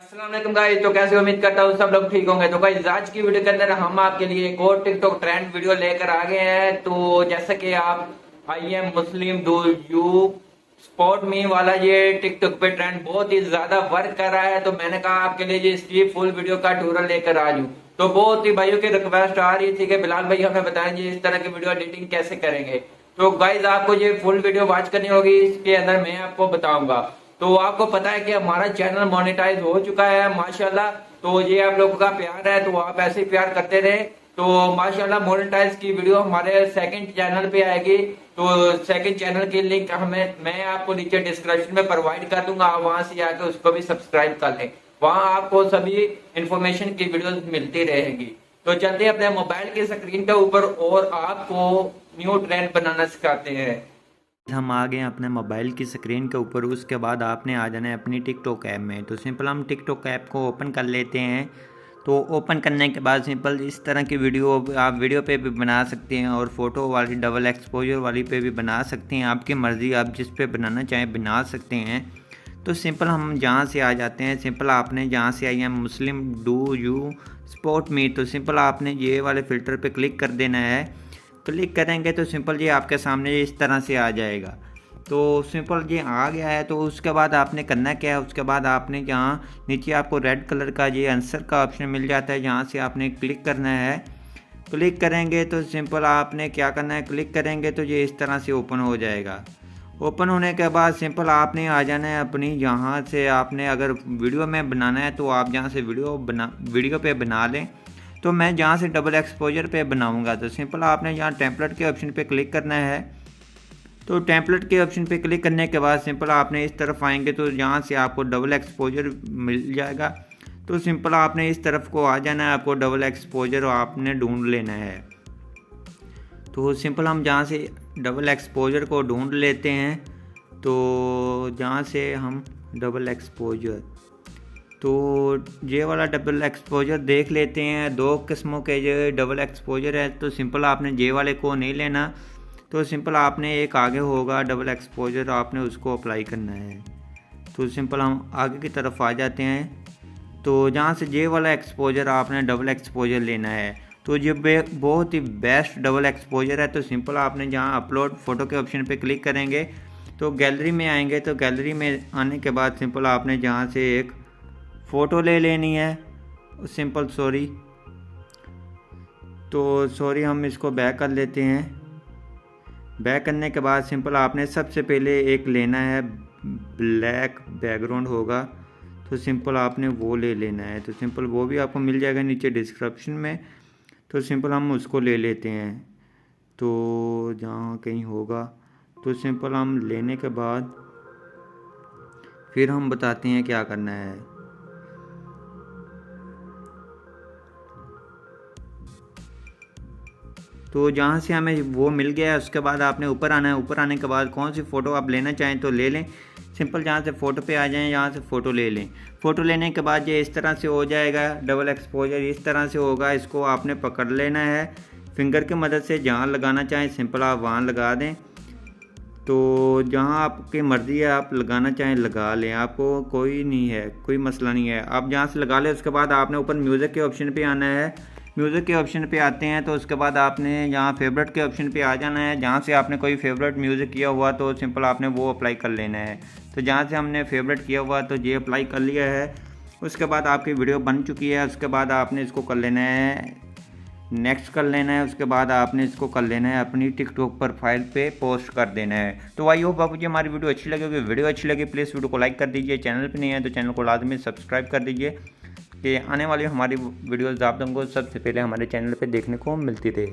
अस्सलाम वालेकुम गाइस। तो कैसे उम्मीद करता हूँ सब लोग ठीक होंगे। तो गाइस आज की वीडियो के अंदर हम आपके लिए एक और टिकटॉक ट्रेंड वीडियो लेकर आ गए हैं। तो जैसा कि आप I am Muslim do you support me वाला ये टिकटॉक पे ट्रेंड बहुत ही ज्यादा वर्क कर रहा है। तो मैंने कहा आपके लिए ये इसकी फुल वीडियो का ट्यूटोरियल लेकर आ जाऊं। तो बहुत ही भाइयों की रिक्वेस्ट आ रही थी कि बिलाल भाई हमें बताएंगे इस तरह की वीडियो एडिटिंग कैसे करेंगे। तो गाइज आपको ये फुल वीडियो वॉच करनी होगी, इसके अंदर मैं आपको बताऊंगा। तो आपको पता है कि हमारा चैनल मोनेटाइज हो चुका है माशाल्लाह। तो ये आप लोगों का प्यार है, तो आप ऐसे ही प्यार करते रहे। तो माशाल्लाह मोनेटाइज की वीडियो हमारे सेकंड चैनल पे आएगी। तो सेकंड चैनल की लिंक मैं आपको नीचे डिस्क्रिप्शन में प्रोवाइड कर दूंगा, आप वहां से आके उसको भी सब्सक्राइब कर लें। वहां आपको सभी इंफॉर्मेशन की वीडियोस मिलती रहेगी। तो चलते अपने मोबाइल की स्क्रीन के ऊपर और आपको न्यू ट्रेंड बनाना सिखाते हैं। हम आ गए हैं अपने मोबाइल की स्क्रीन के ऊपर। उसके बाद आपने आ जाना है अपनी टिकटॉक ऐप में। तो सिंपल हम टिकटॉक ऐप को ओपन कर लेते हैं। तो ओपन करने के बाद सिंपल इस तरह की वीडियो आप वीडियो पे भी बना सकते हैं और फोटो वाली डबल एक्सपोजर वाली पे भी बना सकते हैं। आपकी मर्ज़ी, आप जिस पे बनाना चाहें बना सकते हैं। तो सिंपल हम जहाँ से आ जाते हैं, सिंपल आपने जहाँ से I am Muslim do you support me, तो सिंपल आपने ये वाले फ़िल्टर पे क्लिक कर देना है। क्लिक करेंगे तो सिंपल ये आपके सामने इस तरह से आ जाएगा। तो सिंपल ये आ गया है। तो उसके बाद आपने करना क्या है, उसके बाद आपने जहाँ नीचे आपको रेड कलर का ये आंसर का ऑप्शन मिल जाता है, जहाँ से आपने क्लिक करना है। क्लिक करेंगे तो सिंपल आपने क्या करना है, क्लिक करेंगे तो ये इस तरह से ओपन हो जाएगा। ओपन होने के बाद सिंपल आपने आ जाना है अपनी, यहाँ से आपने अगर वीडियो में बनाना है तो आप जहाँ से वीडियो पे बना लें। तो मैं जहाँ से डबल एक्सपोजर पे बनाऊंगा तो सिंपल आपने यहाँ टेम्पलेट के ऑप्शन पे क्लिक करना है। तो टेम्पलेट के ऑप्शन पे क्लिक करने के बाद सिंपल आपने इस तरफ आएंगे तो यहाँ से आपको डबल एक्सपोजर मिल जाएगा। तो सिंपल आपने इस तरफ को आ जाना है, आपको डबल एक्सपोजर आपने ढूंढ लेना है। तो सिंपल हम जहाँ से डबल एक्सपोजर को ढूंढ लेते हैं, तो जहाँ से हम डबल एक्सपोजर, तो ये वाला डबल एक्सपोजर देख लेते हैं। दो किस्मों के ये डबल एक्सपोजर है। तो सिंपल आपने जे वाले को नहीं लेना। तो सिंपल आपने एक आगे होगा डबल एक्सपोजर, आपने उसको अप्लाई करना है। तो सिंपल हम आगे की तरफ आ जाते हैं। तो जहाँ से जे वाला एक्सपोजर आपने डबल एक्सपोजर लेना है। तो ये बहुत ही बेस्ट डबल एक्सपोजर है। तो सिंपल आपने जहाँ अपलोड फ़ोटो के ऑप्शन पे क्लिक करेंगे तो गैलरी में आएंगे। तो गैलरी में आने के बाद सिंपल आपने जहाँ से एक फ़ोटो ले लेनी है। सिंपल सॉरी हम इसको बैक कर लेते हैं। बैक करने के बाद सिंपल आपने सबसे पहले एक लेना है, ब्लैक बैकग्राउंड होगा। तो सिंपल आपने वो ले लेना है। तो सिंपल वो भी आपको मिल जाएगा नीचे डिस्क्रिप्शन में। तो सिंपल हम उसको ले लेते हैं। तो जहाँ कहीं होगा तो सिंपल हम लेने के बाद फिर हम बताते हैं क्या करना है। तो जहाँ से हमें वो मिल गया है उसके बाद आपने ऊपर आना है। ऊपर आने के बाद कौन सी फ़ोटो आप लेना चाहें तो ले लें। सिंपल जहाँ से फ़ोटो पे आ जाएं, यहाँ से फ़ोटो ले लें। फ़ोटो लेने के बाद ये इस तरह से हो जाएगा, डबल एक्सपोजर इस तरह से होगा। इसको आपने पकड़ लेना है फिंगर की मदद से, जहाँ लगाना चाहें सिंपल आप वहाँ लगा दें। तो जहाँ आपकी मर्ज़ी है आप लगाना चाहें लगा लें, आपको कोई नहीं है, कोई मसला नहीं है। आप जहाँ से लगा लें उसके बाद आपने ऊपर म्यूज़िक के ऑप्शन पे आना है। म्यूज़िक के ऑप्शन पे आते हैं तो उसके बाद आपने यहाँ फेवरेट के ऑप्शन पे आ जाना है। जहाँ से आपने कोई फेवरेट म्यूज़िक किया हुआ तो सिंपल आपने वो अप्लाई कर लेना है। तो जहाँ से हमने फेवरेट किया हुआ तो ये अप्लाई कर लिया है। उसके बाद आपकी वीडियो बन चुकी है। उसके बाद आपने इसको कर लेना है, नेक्स्ट कर लेना है। उसके बाद आपने इसको कर लेना है अपनी टिकटॉक प्रोफाइल पे पोस्ट कर देना है। तो आई होप आपको हमारी वीडियो अच्छी लगी होगी। वीडियो अच्छी लगी प्लीज़ वीडियो को लाइक कर दीजिए। चैनल पे नहीं है तो चैनल को लाजमी सब्सक्राइब कर दीजिए कि आने वाली हमारी वीडियोज़ आप लोगों को सबसे पहले हमारे चैनल पे देखने को मिलती रहे।